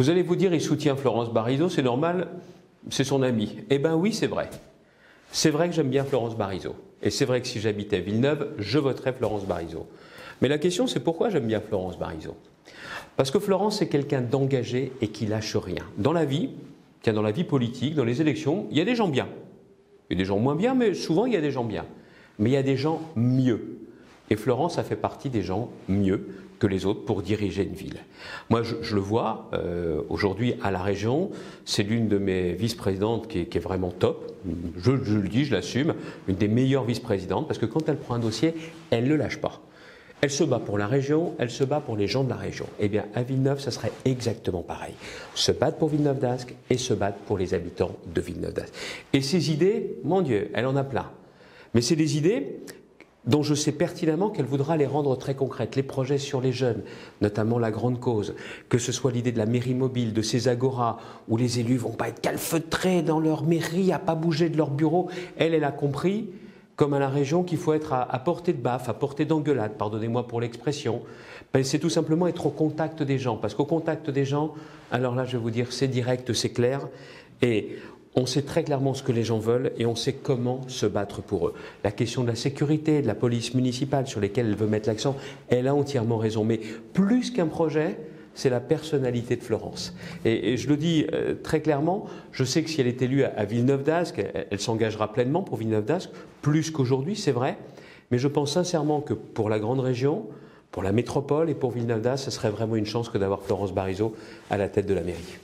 Vous allez vous dire, il soutient Florence Barizot, c'est normal, c'est son ami. Eh bien oui, c'est vrai. C'est vrai que j'aime bien Florence Barizot. Et c'est vrai que si j'habitais Villeneuve, je voterais Florence Barizot. Mais la question, c'est pourquoi j'aime bien Florence Barizot? Parce que Florence, c'est quelqu'un d'engagé et qui lâche rien. Dans la vie, dans la vie politique, dans les élections, il y a des gens bien. Il y a des gens moins bien, mais souvent il y a des gens bien. Mais il y a des gens mieux. Et Florence a fait partie des gens mieux que les autres pour diriger une ville. Moi, je le vois, aujourd'hui à la région, c'est l'une de mes vice-présidentes qui est vraiment top. Je le dis, je l'assume, une des meilleures vice-présidentes, parce que quand elle prend un dossier, elle ne le lâche pas. Elle se bat pour la région, elle se bat pour les gens de la région. Eh bien, à Villeneuve, ça serait exactement pareil. Se battre pour Villeneuve-d'Ascq et se battre pour les habitants de Villeneuve-d'Ascq. Et ces idées, mon Dieu, elle en a plein. Mais c'est des idées dont je sais pertinemment qu'elle voudra les rendre très concrètes. Les projets sur les jeunes, notamment la grande cause, que ce soit l'idée de la mairie mobile, de ces agoras, où les élus vont pas être calfeutrés dans leur mairie, à pas bouger de leur bureau. Elle a compris, comme à la région, qu'il faut être à portée de baffe, à portée d'engueulade, pardonnez-moi pour l'expression. Ben, c'est tout simplement être au contact des gens. Parce qu'au contact des gens, alors là je vais vous dire, c'est direct, c'est clair. Et on sait très clairement ce que les gens veulent et on sait comment se battre pour eux. La question de la sécurité, de la police municipale sur lesquelles elle veut mettre l'accent, elle a entièrement raison. Mais plus qu'un projet, c'est la personnalité de Florence. Et je le dis très clairement, je sais que si elle est élue à Villeneuve-d'Ascq, elle s'engagera pleinement pour Villeneuve-d'Ascq, plus qu'aujourd'hui, c'est vrai. Mais je pense sincèrement que pour la grande région, pour la métropole et pour Villeneuve-d'Ascq, ce serait vraiment une chance que d'avoir Florence Barizot à la tête de la mairie.